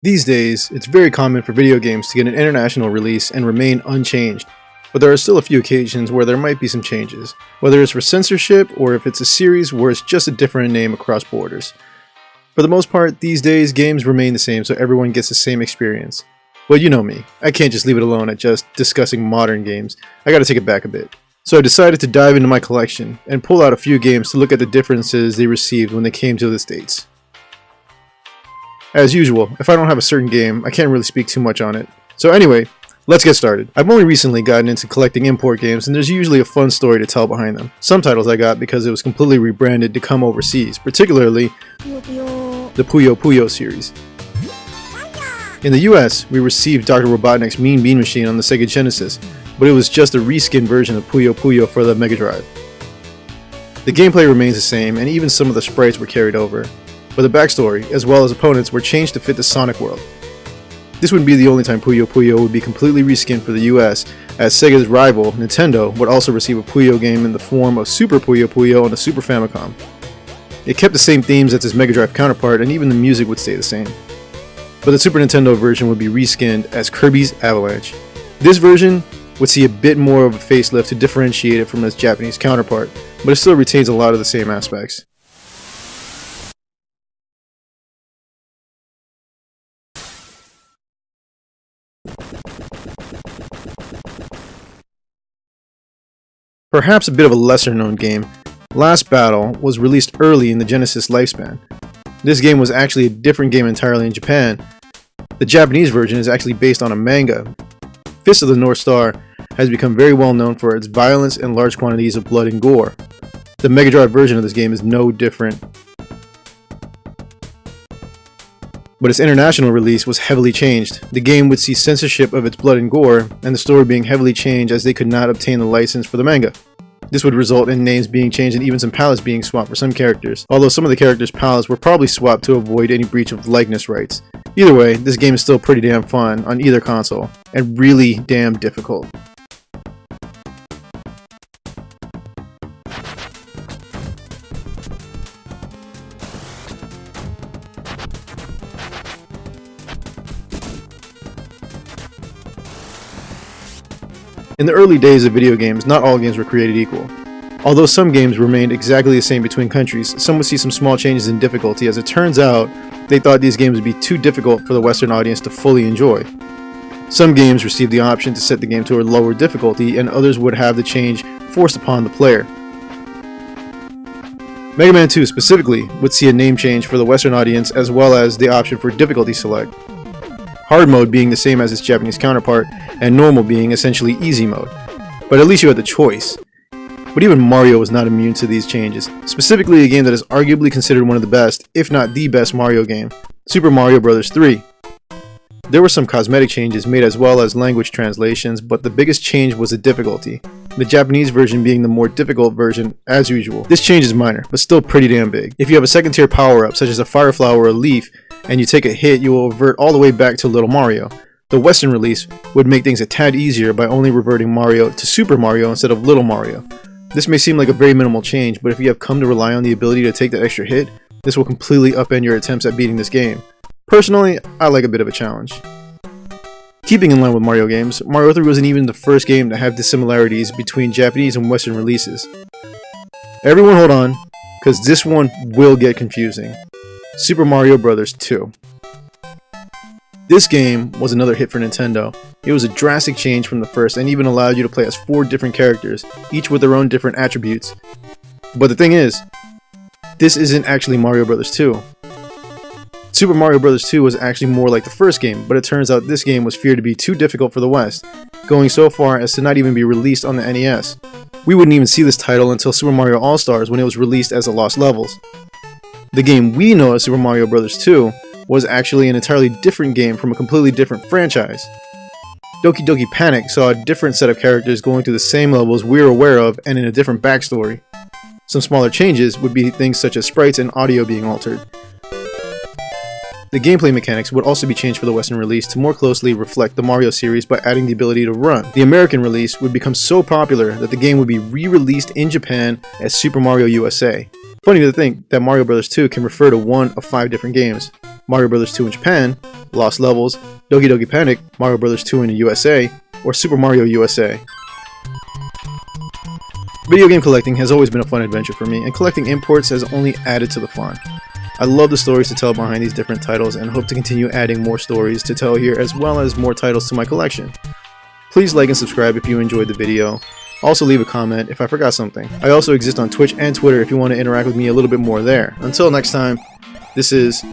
These days, it's very common for video games to get an international release and remain unchanged, but there are still a few occasions where there might be some changes, whether it's for censorship or if it's a series where it's just a different name across borders. For the most part, these days, games remain the same so everyone gets the same experience. Well, you know me, I can't just leave it alone at just discussing modern games. I gotta take it back a bit. So I decided to dive into my collection and pull out a few games to look at the differences they received when they came to the States. As usual, if I don't have a certain game, I can't really speak too much on it. So anyway, let's get started. I've only recently gotten into collecting import games, and there's usually a fun story to tell behind them. Some titles I got because it was completely rebranded to come overseas, particularly the Puyo Puyo series. In the US, we received Dr. Robotnik's Mean Bean Machine on the Sega Genesis, but it was just a reskin version of Puyo Puyo for the Mega Drive. The gameplay remains the same, and even some of the sprites were carried over, but the backstory, as well as opponents, were changed to fit the Sonic world. This would be the only time Puyo Puyo would be completely reskinned for the US, as Sega's rival, Nintendo, would also receive a Puyo game in the form of Super Puyo Puyo on the Super Famicom. It kept the same themes as its Mega Drive counterpart, and even the music would stay the same. But the Super Nintendo version would be reskinned as Kirby's Avalanche. This version would see a bit more of a facelift to differentiate it from its Japanese counterpart, but it still retains a lot of the same aspects. Perhaps a bit of a lesser known game, Last Battle was released early in the Genesis lifespan. This game was actually a different game entirely in Japan. The Japanese version is actually based on a manga. Fist of the North Star has become very well known for its violence and large quantities of blood and gore. The Mega Drive version of this game is no different, but its international release was heavily changed. The game would see censorship of its blood and gore, and the story being heavily changed as they could not obtain the license for the manga. This would result in names being changed and even some palettes being swapped for some characters, although some of the characters' palettes were probably swapped to avoid any breach of likeness rights. Either way, this game is still pretty damn fun on either console, and really damn difficult. In the early days of video games, not all games were created equal. Although some games remained exactly the same between countries, some would see some small changes in difficulty. As it turns out, they thought these games would be too difficult for the Western audience to fully enjoy. Some games received the option to set the game to a lower difficulty, and others would have the change forced upon the player. Mega Man 2 specifically would see a name change for the Western audience, as well as the option for difficulty select. Hard mode being the same as its Japanese counterpart, and normal being essentially easy mode. But at least you had the choice. But even Mario was not immune to these changes, specifically a game that is arguably considered one of the best, if not the best Mario game, Super Mario Bros. 3. There were some cosmetic changes made as well as language translations, but the biggest change was the difficulty, the Japanese version being the more difficult version as usual. This change is minor, but still pretty damn big. If you have a second tier power up, such as a fire flower or a leaf, and you take a hit, you will revert all the way back to Little Mario. The Western release would make things a tad easier by only reverting Mario to Super Mario instead of Little Mario. This may seem like a very minimal change, but if you have come to rely on the ability to take that extra hit, this will completely upend your attempts at beating this game. Personally, I like a bit of a challenge. Keeping in line with Mario games, Mario 3 wasn't even the first game to have dissimilarities between Japanese and Western releases. Everyone hold on, because this one will get confusing. Super Mario Bros. 2. This game was another hit for Nintendo. It was a drastic change from the first and even allowed you to play as 4 different characters, each with their own different attributes. But the thing is, this isn't actually Mario Bros. 2. Super Mario Bros. 2 was actually more like the first game, but it turns out this game was feared to be too difficult for the West, going so far as to not even be released on the NES. We wouldn't even see this title until Super Mario All-Stars when it was released as a Lost Levels. The game we know as Super Mario Bros. 2 was actually an entirely different game from a completely different franchise. Doki Doki Panic saw a different set of characters going through the same levels we're aware of and in a different backstory. Some smaller changes would be things such as sprites and audio being altered. The gameplay mechanics would also be changed for the Western release to more closely reflect the Mario series by adding the ability to run. The American release would become so popular that the game would be re-released in Japan as Super Mario USA. Funny to think that Mario Bros. 2 can refer to one of 5 different games. Mario Bros. 2 in Japan, Lost Levels, Doki Doki Panic, Mario Bros. 2 in the USA, or Super Mario USA. Video game collecting has always been a fun adventure for me, and collecting imports has only added to the fun. I love the stories to tell behind these different titles and hope to continue adding more stories to tell here as well as more titles to my collection. Please like and subscribe if you enjoyed the video. Also leave a comment if I forgot something. I also exist on Twitch and Twitter if you want to interact with me a little bit more there. Until next time, this is